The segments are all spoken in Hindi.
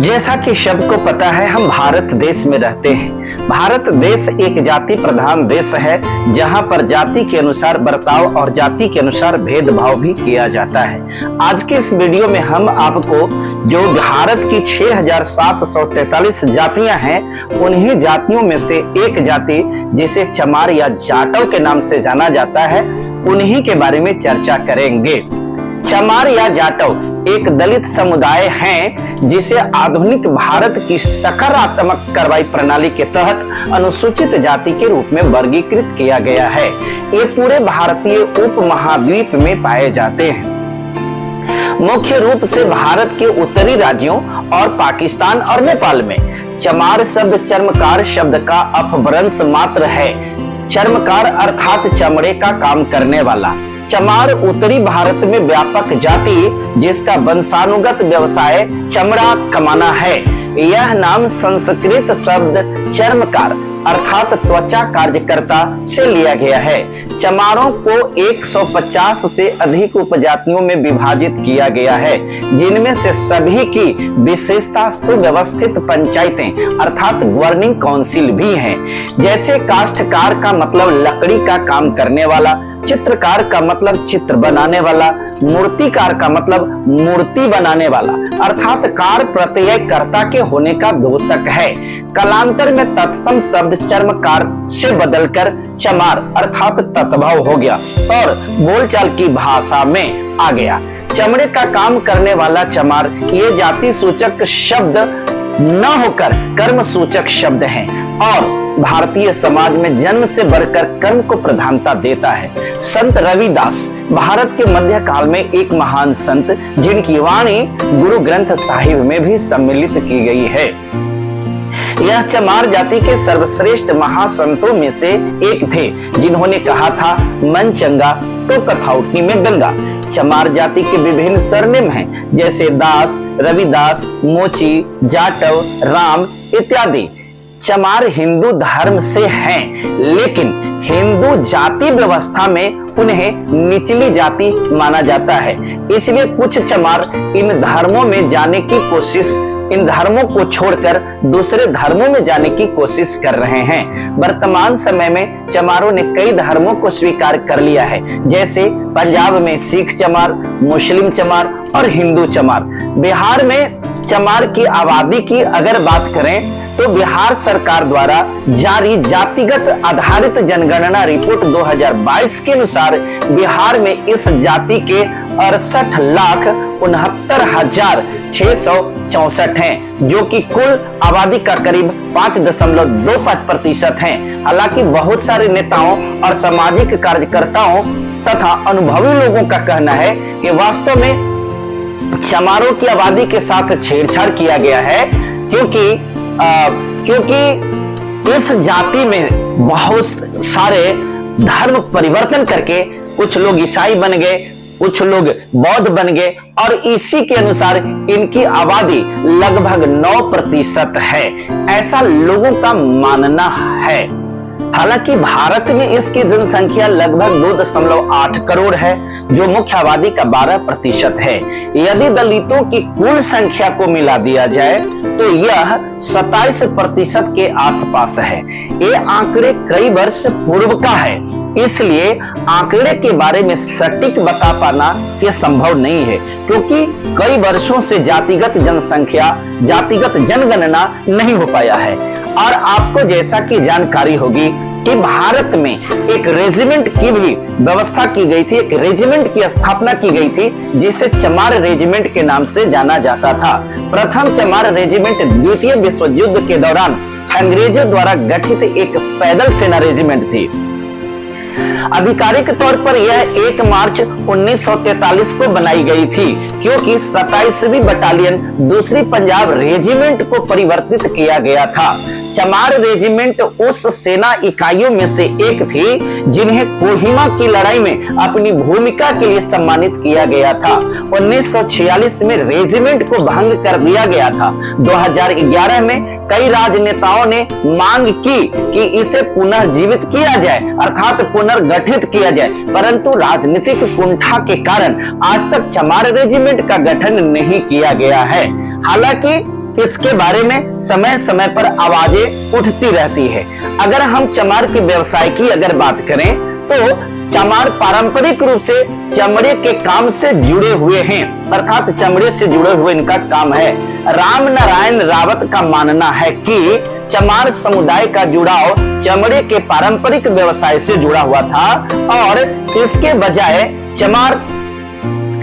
जैसा कि सबको पता है, हम भारत देश में रहते हैं। भारत देश एक जाति प्रधान देश है, जहां पर जाति के अनुसार बर्ताव और जाति के अनुसार भेदभाव भी किया जाता है। आज के इस वीडियो में हम आपको जो भारत की 6743 जातियां हैं, उन्हीं जातियों में से एक जाति जिसे चमार या जाटव के नाम से जाना जाता है, उन्हीं के बारे में चर्चा करेंगे। चमार या जाटव एक दलित समुदाय है जिसे आधुनिक भारत की सकारात्मक कार्रवाई प्रणाली के तहत अनुसूचित जाति के रूप में वर्गीकृत किया गया है। ये पूरे भारतीय उपमहाद्वीप में पाए जाते हैं, मुख्य रूप से भारत के उत्तरी राज्यों और पाकिस्तान और नेपाल में। चमार शब्द चर्मकार शब्द का अपभ्रंश मात्र है। चर्मकार अर्थात चमड़े का काम करने वाला। चमार उत्तरी भारत में व्यापक जाति जिसका वंशानुगत व्यवसाय चमड़ा कमाना है। यह नाम संस्कृत शब्द चर्मकार अर्थात त्वचा कार्यकर्ता से लिया गया है। चमारों को 150 से अधिक उपजातियों में विभाजित किया गया है, जिनमें से सभी की विशेषता सुव्यवस्थित पंचायतें अर्थात गवर्निंग काउंसिल भी हैं। जैसे काष्ठकार का मतलब लकड़ी का काम करने वाला, चित्रकार का मतलब चित्र बनाने वाला, मूर्तिकार का मतलब मूर्ति बनाने वाला अर्थात कार प्रत्यय कर्ता के होने का द्योतक है। कालांतर में तत्सम शब्द चर्मकार से बदलकर चमार अर्थात तत्भव हो गया और बोलचाल की भाषा में आ गया। चमड़े का काम करने वाला चमार ये जाति सूचक शब्द न होकर कर्म सूचक शब्द है और भारतीय समाज में जन्म से बढ़कर कर्म को प्रधानता देता है। संत रविदास भारत के मध्य काल में एक महान संत, जिनकी वाणी गुरु ग्रंथ साहिब में भी सम्मिलित की गई है। यह चमार जाति के सर्वश्रेष्ठ महासंतों में से एक थे, जिन्होंने कहा था, मन चंगा तो कथौती में गंगा। चमार जाति के विभिन्न सरनेम हैं, जैसे दास, रविदास, मोची, जाटव, राम इत्यादि। चमार हिंदू धर्म से हैं, लेकिन हिंदू जाति व्यवस्था में उन्हें निचली जाति माना जाता है। इसलिए कुछ चमार इन धर्मों को छोड़कर दूसरे धर्मों में जाने की कोशिश कर रहे हैं। वर्तमान समय में चमारों ने कई धर्मों को स्वीकार कर लिया है, जैसे पंजाब में सिख चमार, मुस्लिम चमार और हिंदू चमार। बिहार में चमार की आबादी की अगर बात करें तो बिहार सरकार द्वारा जारी जातिगत आधारित जनगणना रिपोर्ट 2022 के अनुसार बिहार में इस जाति के 68,69,664 हैं, जो कि कुल आबादी का करीब 5.25% हैं। हालांकि बहुत सारे नेताओं और सामाजिक कार्यकर्ताओं तथा अनुभवी लोगों का कहना है कि वास्तव में चमारों की आबादी के साथ छेड़छाड़ किया गया है, क्योंकि इस जाति में बहुत सारे धर्म परिवर्तन करके कुछ लोग ईसाई बन गए, कुछ लोग बौद्ध बन गए और इसी के अनुसार इनकी आबादी लगभग 9% है, ऐसा लोगों का मानना है। हालांकि भारत में इसकी जनसंख्या लगभग 2.8 करोड़ है, जो मुख्य आबादी का 12% है। यदि दलितों की कुल संख्या को मिला दिया जाए तो यह 27% के आसपास है। ये आंकड़े कई वर्ष पूर्व का है, इसलिए आंकड़े के बारे में सटीक बता पाना यह संभव नहीं है, क्योंकि कई वर्षों से जातिगत जनगणना नहीं हो पाया है। और आपको जैसा कि जानकारी होगी कि भारत में एक रेजिमेंट की भी व्यवस्था की गई थी, एक रेजिमेंट की स्थापना की गई थी, जिसे चमार रेजिमेंट के नाम से जाना जाता था। प्रथम चमार रेजिमेंट द्वितीय विश्व युद्ध के दौरान अंग्रेजों द्वारा गठित एक पैदल सेना रेजिमेंट थी। आधिकारिक तौर पर यह 1 मार्च 1943 को बनाई गई थी, क्योंकि 27वीं बटालियन दूसरी पंजाब रेजिमेंट को परिवर्तित किया गया था। चमार रेजिमेंट उस सेना इकाइयों में से एक थी जिन्हें कोहिमा की लड़ाई में अपनी भूमिका के लिए सम्मानित किया गया था। 1946 में रेजिमेंट को भंग कर दिया गया था। 2011 में कई राजनेताओं ने मांग की कि इसे पुनर्जीवित किया जाए अर्थात पुनर्गठित किया जाए, परंतु राजनीतिक कुंठा के कारण आज तक चमार रेजिमेंट का गठन नहीं किया गया है। हालांकि इसके बारे में समय समय पर आवाजें उठती रहती है। अगर हम चमार के व्यवसाय की अगर बात करें तो चमार पारंपरिक रूप से चमड़े के काम से जुड़े हुए हैं, अर्थात चमड़े से जुड़े हुए इनका काम है। राम नारायण रावत का मानना है कि चमार समुदाय का जुड़ाव चमड़े के पारंपरिक व्यवसाय से जुड़ा हुआ था और इसके बजाय चमार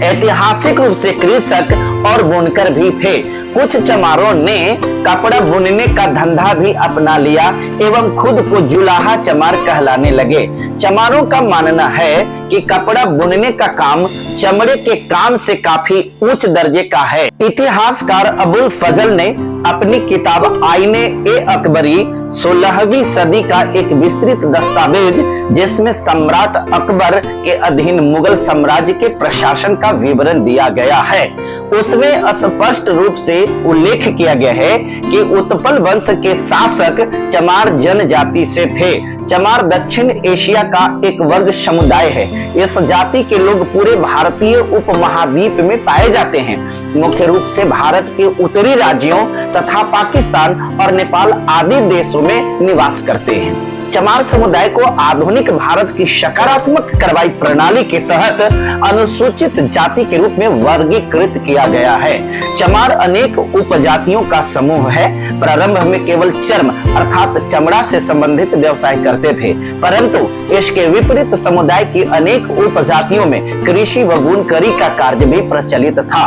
ऐतिहासिक रूप से कृषक और बुनकर भी थे। कुछ चमारों ने कपड़ा बुनने का धंधा भी अपना लिया एवं खुद को जुलाहा चमार कहलाने लगे। चमारों का मानना है कि कपड़ा बुनने का काम चमड़े के काम से काफी उच्च दर्जे का है। इतिहासकार अबुल फजल ने अपनी किताब आईने ए अकबरी 16वीं सदी का एक विस्तृत दस्तावेज जिसमें सम्राट अकबर के अधीन मुगल साम्राज्य के प्रशासन का विवरण दिया गया है, उसमें स्पष्ट रूप से उल्लेख किया गया है कि उत्पल वंश के शासक चमार जनजाति से थे। चमार दक्षिण एशिया का एक वर्ग समुदाय है। इस जाति के लोग पूरे भारतीय उपमहाद्वीप में पाए जाते हैं। मुख्य रूप से भारत के उत्तरी राज्यों तथा पाकिस्तान और नेपाल आदि देशों में निवास करते हैं। चमार समुदाय को आधुनिक भारत की सकारात्मक कार्रवाई प्रणाली के तहत अनुसूचित जाति के रूप में वर्गीकृत किया गया है। चमार अनेक उपजातियों का समूह है। प्रारंभ में केवल चर्म अर्थात चमड़ा से संबंधित व्यवसाय करते थे, परंतु इसके विपरीत समुदाय की अनेक उपजातियों में कृषि व बुनकरी का कार्य भी प्रचलित था।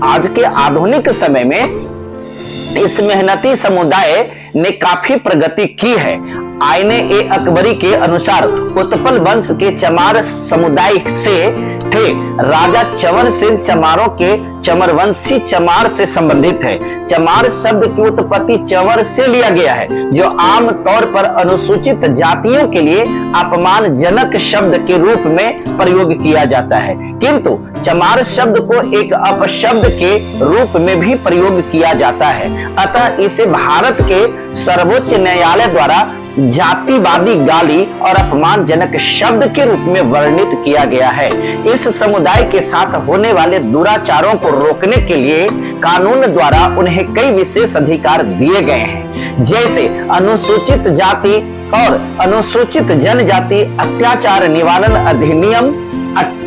आज के आधुनिक समय में इस मेहनती समुदाय ने काफी प्रगति की है। आईने ए अकबरी के अनुसार उत्पल वंश के चमार समुदाय से थे। राजा चवन सिंह चमारों के चमरवंशी चमार से संबंधित है। चमार शब्द की उत्पत्ति चंवर से लिया गया है, जो आम तौर पर अनुसूचित जातियों के लिए अपमानजनक शब्द के रूप में प्रयोग किया जाता है, किंतु चमार शब्द को एक अपशब्द के रूप में भी प्रयोग किया जाता है। अतः इसे भारत के सर्वोच्च न्यायालय द्वारा जातिवादी गाली और अपमानजनक शब्द के रूप में वर्णित किया गया है। इस समुदाय के साथ होने वाले दुराचारों को रोकने के लिए कानून द्वारा उन्हें कई विशेष अधिकार दिए गए हैं, जैसे अनुसूचित जाति और अनुसूचित जनजाति अत्याचार निवारण अधिनियम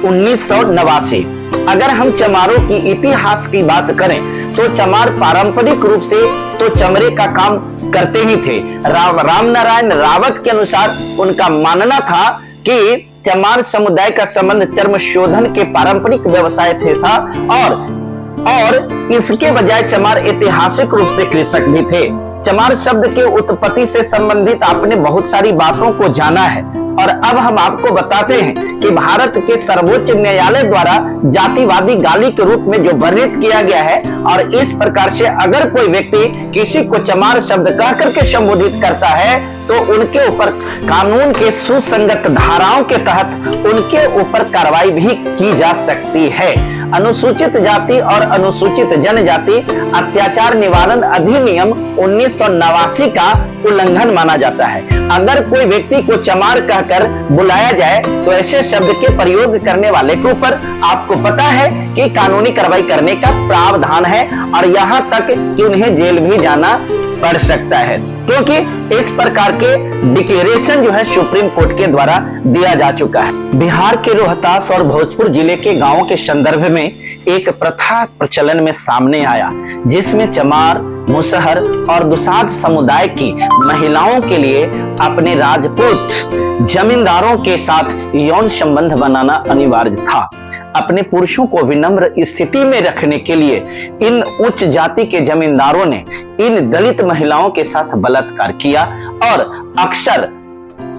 1989। अगर हम चमारों की इतिहास की बात करें तो चमार पारंपरिक रूप से तो चमड़े का काम करते ही थे। राम नारायण रावत के अनुसार उनका मानना था कि चमार समुदाय का संबंध चर्म शोधन के पारंपरिक व्यवसाय से था और इसके बजाय चमार ऐतिहासिक रूप से कृषक भी थे। चमार शब्द के उत्पत्ति से संबंधित आपने बहुत सारी बातों को जाना है और अब हम आपको बताते हैं कि भारत के सर्वोच्च न्यायालय द्वारा जातिवादी गाली के रूप में जो वर्णित किया गया है, और इस प्रकार से अगर कोई व्यक्ति किसी को चमार शब्द कह करके संबोधित करता है तो उनके ऊपर कानून के सुसंगत धाराओं के तहत उनके ऊपर कार्रवाई भी की जा सकती है। अनुसूचित जाति और अनुसूचित जनजाति अत्याचार निवारण अधिनियम 1989 का उल्लंघन माना जाता है। अगर कोई व्यक्ति को चमार कहकर बुलाया जाए तो ऐसे शब्द के प्रयोग करने वाले के ऊपर आपको पता है कि कानूनी कार्रवाई करने का प्रावधान है और यहाँ तक कि उन्हें जेल भी जाना पड़ सकता है, क्योंकि इस प्रकार के डिक्लेरेशन जो है सुप्रीम कोर्ट के द्वारा दिया जा चुका है। बिहार के रोहतास और भोजपुर जिले के गांवों के संदर्भ में एक प्रथा प्रचलन में सामने आया, जिसमें चमार, मुसहर और दुसाध समुदाय की महिलाओं के लिए अपने राजपूत जमींदारों के साथ यौन संबंध बनाना अनिवार्य था। अपने पुरुषों को विनम्र स्थिति में रखने के लिए इन उच्च जाति के जमींदारों ने इन दलित महिलाओं के साथ बलात्कार किया और अक्सर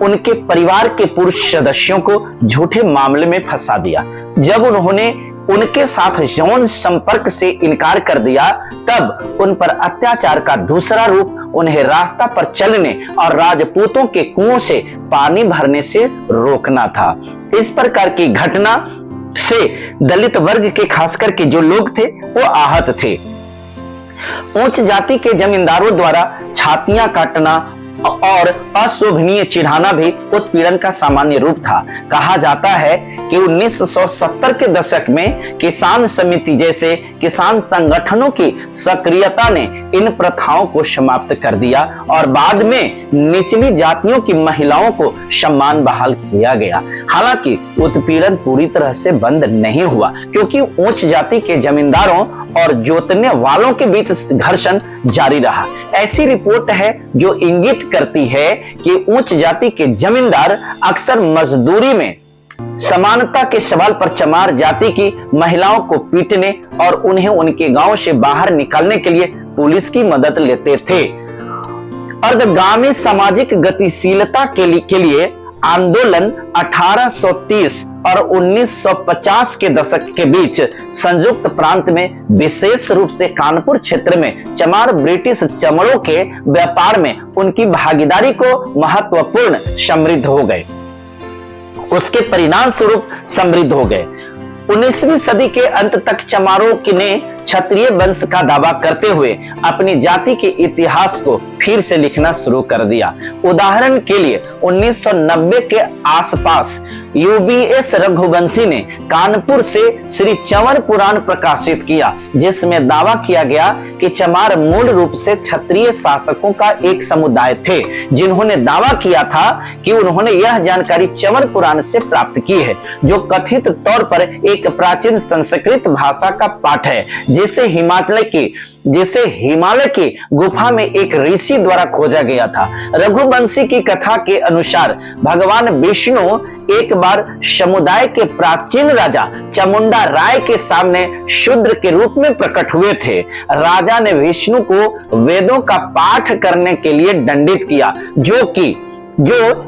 उनके परिवार के पुरुष सदस्यों को झूठे मामले में फंसा दिया। जब उन्होंने उनके साथ यौन संपर्क से इनकार कर दिया, तब उन पर अत्याचार का दूसरा रूप उन्हें रास्ता पर चलने और राजपूतों के कुओं से पानी भरने से रोकना था। इस प्रकार की घटना से दलित वर्ग के खास करके जो लोग थे वो आहत थे। उच्च जाति के जमींदारों द्वारा छातियां काटना और अशोभनीय चिढ़ाना भी उत्पीड़न का सामान्य रूप था। कहा जाता है कि 1970 के दशक में किसान समिति जैसे किसान संगठनों की सक्रियता ने इन प्रथाओं को समाप्त कर दिया और बाद में निचली जातियों की महिलाओं को सम्मान बहाल किया गया। हालांकि उत्पीड़न पूरी तरह से बंद नहीं हुआ, क्योंकि उच्च जाति के जमींदारों और जोतने वालों के बीच घर्षण जारी रहा। ऐसी रिपोर्ट है जो इंगित करती है कि उच्च जाति के जमींदार अक्सर मजदूरी में समानता के सवाल पर चमार जाति की महिलाओं को पीटने और उन्हें उनके गांव से बाहर निकालने के लिए पुलिस की मदद लेते थे। अर्धगामी सामाजिक गतिशीलता के लिए आंदोलन 1830 और 1950 के दशक के बीच संयुक्त प्रांत में, विशेष रूप से कानपुर क्षेत्र में चमार ब्रिटिश चमड़ों के व्यापार में उनकी भागीदारी को महत्वपूर्ण समृद्ध हो गए। उसके परिणाम स्वरूप समृद्ध हो गए। 19वीं सदी के अंत तक चमारों ने क्षत्रिय वंश का दावा करते हुए अपनी जाति के इतिहास को फिर से लिखना शुरू कर दिया। उदाहरण के लिए 1990 के आसपास यूबीएस रघुवंशी ने कानपुर से श्री चंवर पुराण प्रकाशित किया, जिसमें दावा किया गया कि चमार मूल रूप से क्षत्रिय शासकों का एक समुदाय थे, जिन्होंने दावा किया था कि उन्होंने यह जानकारी चंवर पुराण से प्राप्त की है, जो कथित तौर पर एक प्राचीन संस्कृत भाषा का पाठ है, जिसे हिमालय की गुफा में एक ऋषि द्वारा खोजा गया था। रघुवंशी की कथा के अनुसार भगवान विष्णु एक बार समुदाय के प्राचीन राजा चामुंडा राय के सामने शूद्र के रूप में प्रकट हुए थे। राजा ने विष्णु को वेदों का पाठ करने के लिए दंडित किया, जो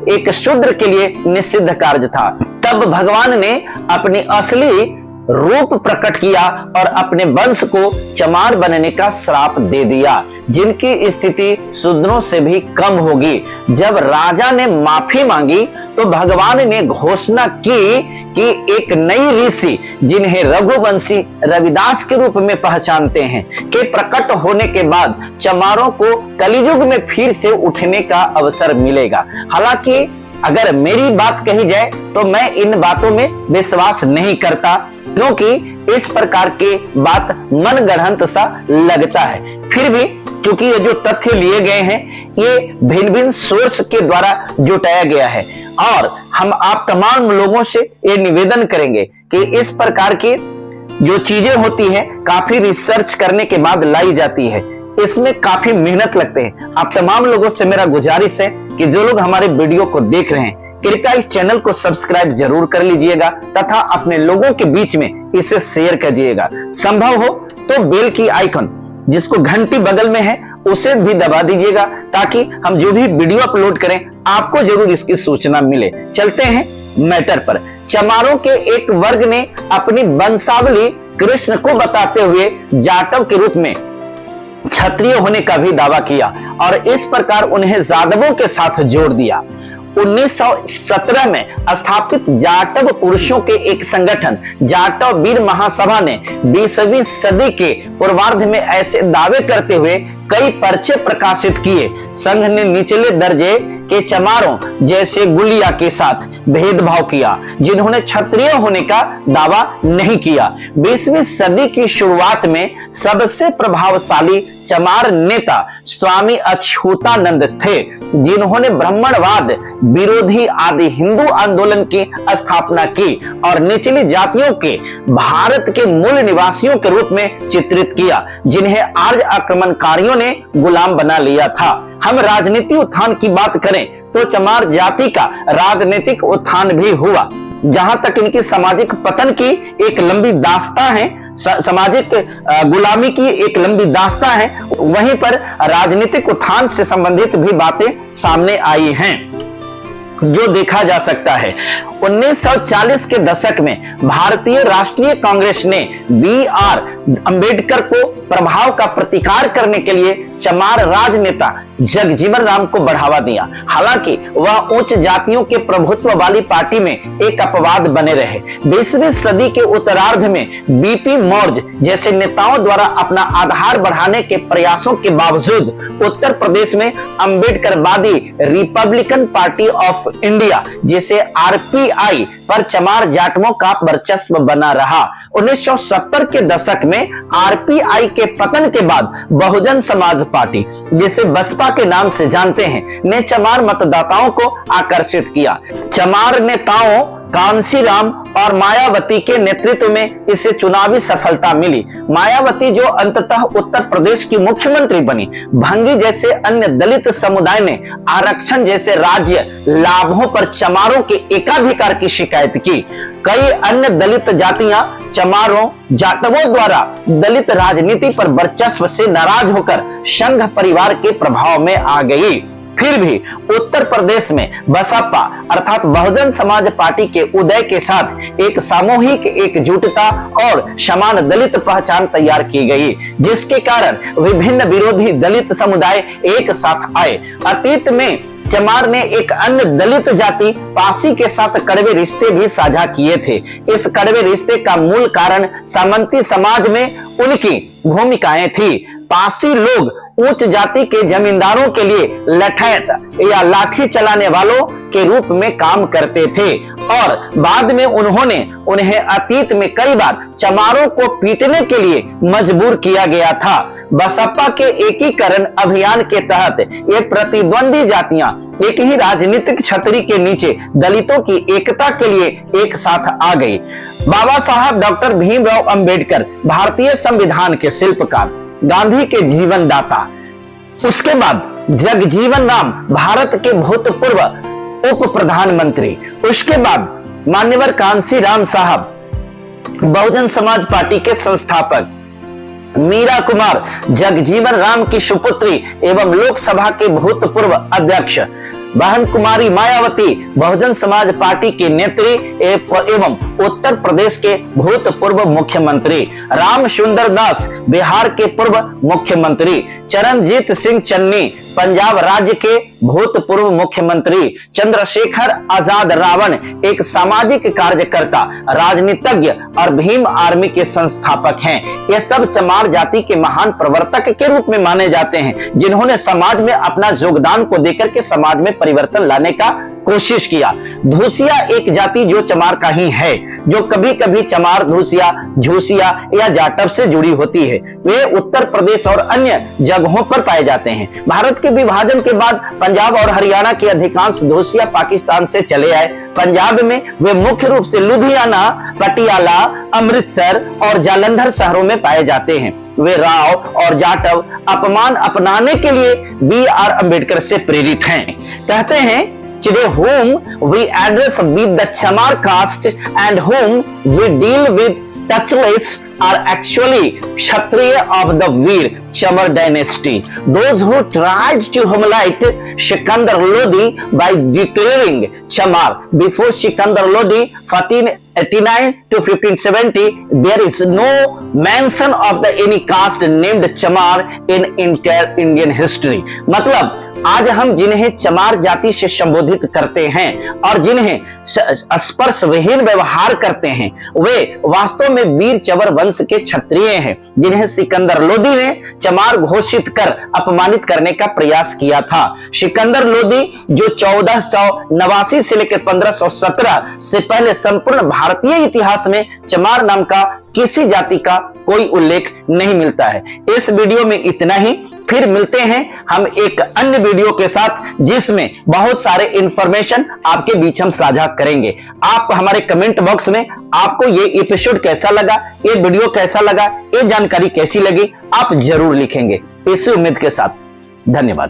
एक शूद्र के लिए निषिद्ध कार्य था। तब भगवान ने अपनी असली रूप प्रकट किया और अपने वंश को चमार बनने का श्राप दे दिया, जिनकी स्थिति शूद्रों से भी कम होगी। जब राजा ने माफी मांगी तो भगवान ने घोषणा की कि एक नई ऋषि, जिन्हें रघुवंशी रविदास के रूप में पहचानते हैं, के प्रकट होने के बाद चमारों को कलियुग में फिर से उठने का अवसर मिलेगा। हालांकि अगर मेरी बात कही जाए तो मैं इन बातों में विश्वास नहीं करता, क्योंकि इस प्रकार के बात मनगढ़ंत सा लगता है। फिर भी क्योंकि ये जो तथ्य लिए गए हैं ये भिन्न भिन्न सोर्स के द्वारा जुटाया गया है, और हम आप तमाम लोगों से ये निवेदन करेंगे कि इस प्रकार की जो चीजें होती है काफी रिसर्च करने के बाद लाई जाती है, इसमें काफी मेहनत लगते हैं। आप तमाम लोगों से मेरा गुजारिश है कि जो लोग हमारे वीडियो को देख रहे हैं, कृपया इस चैनल को सब्सक्राइब जरूर कर लीजिएगा तथा अपने लोगों के बीच में इसे शेयर कीजिएगा। संभव हो तो बेल की आइकन जिसको घंटी बगल में है उसे भी दबा दीजिएगा, ताकि हम जो भी वीडियो अपलोड करें आपको जरूर इसकी सूचना मिले। चलते हैं मैटर पर। चमारों के एक वर्ग ने अपनी वंशावली कृष्ण को बताते हुए जाटव के रूप में क्षत्रिय होने का भी दावा किया और इस प्रकार उन्हें जादवों के साथ जोड़ दिया। 1917 में स्थापित जाटव पुरुषों के एक संगठन जाटव वीर महासभा ने 20वीं सदी के पूर्वार्ध में ऐसे दावे करते हुए कई पर्चे प्रकाशित किए। संघ ने निचले दर्जे के चमारों जैसे गुलिया के साथ भेदभाव किया, जिन्होंने क्षत्रिय होने का दावा नहीं किया। 20वीं सदी की शुरुआत में सबसे प्रभावशाली चमार नेता स्वामी अच्युतानंद थे, जिन्होंने ब्राह्मणवाद विरोधी आदि हिंदू आंदोलन की स्थापना की और निचली जातियों के भारत के मूल निवासियों के रूप में चित्रित किया, जिन्हें आर्य आक्रमणकारियों ने गुलाम बना लिया था। हम राजनीतिक उत्थान की बात करें तो चमार जाति का राजनीतिक उत्थान भी हुआ। जहां तक इनकी सामाजिक पतन की एक लंबी दास्तां है, सामाजिक गुलामी की एक लंबी दास्तां है, वहीं पर राजनीतिक उत्थान से संबंधित भी बातें सामने आई हैं, जो देखा जा सकता है। 1940 के दशक में भारतीय राष्ट्रीय कांग्रेस ने B.R. अंबेडकर को प्रभाव का प्रतिकार करने के लिए चमार राजनेता जगजीवन राम को बढ़ावा दिया। हालांकि वह उच्च जातियों के प्रभुत्व वाली पार्टी में एक अपवाद बने रहे। 20वीं सदी के उत्तरार्ध में बीपी मौर्य जैसे नेताओं द्वारा अपना आधार बढ़ाने के प्रयासों के बावजूद उत्तर प्रदेश में अंबेडकरवादी रिपब्लिकन पार्टी ऑफ इंडिया जिसे आरपीआई पर चमार जाटवों का वर्चस्व बना रहा। 1970 के दशक में आरपीआई के पतन के बाद बहुजन समाज पार्टी, जिसे बसपा के नाम से जानते हैं, ने चमार मतदाताओं को आकर्षित किया। चमार नेताओं कांसीराम और मायावती के नेतृत्व में इसे चुनावी सफलता मिली। मायावती जो अंततः उत्तर प्रदेश की मुख्यमंत्री बनी। भंगी जैसे अन्य दलित समुदाय ने आरक्षण जैसे राज्य लाभों पर चमारों के एकाधिकार की शिकायत की। कई अन्य दलित जातियां चमारों जाटवों द्वारा दलित राजनीति पर वर्चस्व से नाराज होकर संघ परिवार के प्रभाव में आ गई। फिर भी उत्तर प्रदेश में बसपा अर्थात बहुजन समाज पार्टी के उदय के साथ एक सामूहिक एकजुटता और समान दलित पहचान तैयार की गई, जिसके कारण विभिन्न विरोधी दलित समुदाय एक साथ आए। अतीत में चमार ने एक अन्य दलित जाति पासी के साथ कड़वे रिश्ते भी साझा किए थे। इस कड़वे रिश्ते का मूल कारण सामंती समाज में उनकी भूमिकाएं थी। पासी लोग उच्च जाति के जमींदारों के लिए लठैत या लाठी चलाने वालों के रूप में काम करते थे और बाद में उन्हें अतीत में कई बार चमारों को पीटने के लिए मजबूर किया गया था। बसपा के एकीकरण अभियान के तहत ये प्रतिद्वंदी जातियां एक ही राजनीतिक छतरी के नीचे दलितों की एकता के लिए एक साथ आ गई। बाबा साहब डॉक्टर भीमराव अंबेडकर भारतीय संविधान के शिल्पकार, गांधी के जीवनदाता, उसके बाद जगजीवन राम भारत के भूतपूर्व उप प्रधानमंत्री, उसके बाद मान्यवर कांसीराम साहब बहुजन समाज पार्टी के संस्थापक, मीरा कुमार जगजीवन राम की सुपुत्री एवं लोकसभा के भूतपूर्व अध्यक्ष, बहन कुमारी मायावती बहुजन समाज पार्टी की नेत्री एवं उत्तर प्रदेश के भूतपूर्व मुख्यमंत्री, राम सुंदर दास बिहार के पूर्व मुख्यमंत्री, चरणजीत सिंह चन्नी पंजाब राज्य के भूतपूर्व मुख्यमंत्री, चंद्रशेखर आजाद रावण एक सामाजिक कार्यकर्ता, राजनीतिज्ञ और भीम आर्मी के संस्थापक हैं। ये सब चमार जाति के महान प्रवर्तक के रूप में माने जाते हैं, जिन्होंने समाज में अपना योगदान को देकर के समाज में परिवर्तन लाने का कोशिश किया। धूसिया एक जाति जो चमार का ही है, जो कभी कभी चमार, धूसिया, झूसिया या जाटव से जुड़ी होती है। वे उत्तर प्रदेश और अन्य जगहों पर पाए जाते हैं। भारत के विभाजन के बाद पंजाब और हरियाणा के अधिकांश धूसिया पाकिस्तान से चले आए। पंजाब में वे मुख्य रूप से लुधियाना, पटियाला, अमृतसर और जालंधर शहरों में पाए जाते हैं। वे राव और जाटव अपमान अपनाने के लिए B.R. अंबेडकर से प्रेरित हैं। कहते हैं, today whom we address with the Chamar caste and whom we deal with touchless are actually Kshatriya of the Veer Chamar dynasty. Those who tried to humiliate Sikandar Lodi by declaring Chamar before Sikandar Lodi 1489 to 1570, there is no mention of the any caste named Chamar in entire Indian history. मतलब आज हम जिन्हें चमार जाति से संबोधित करते हैं और जिन्हें स्पर्श विहीन व्यवहार करते हैं, वे वास्तव में वीर चवर वंश के क्षत्रिय हैं, जिन्हें सिकंदर लोदी ने चमार घोषित कर अपमानित करने का प्रयास किया था। सिकंदर लोदी जो 1489 से लेकर 1517 से पहले संपूर्ण भारतीय इतिहास में चमार नाम का किसी जाति का कोई उल्लेख नहीं मिलता है। इस वीडियो में इतना ही, फिर मिलते हैं हम एक अन्य वीडियो के साथ, जिसमें बहुत सारे इंफॉर्मेशन आपके बीच हम साझा करेंगे। आप हमारे कमेंट बॉक्स में आपको ये एपिसोड कैसा लगा, ये वीडियो कैसा लगा, ये जानकारी कैसी लगी, आप जरूर लिखेंगे। इसी उम्मीद के साथ धन्यवाद।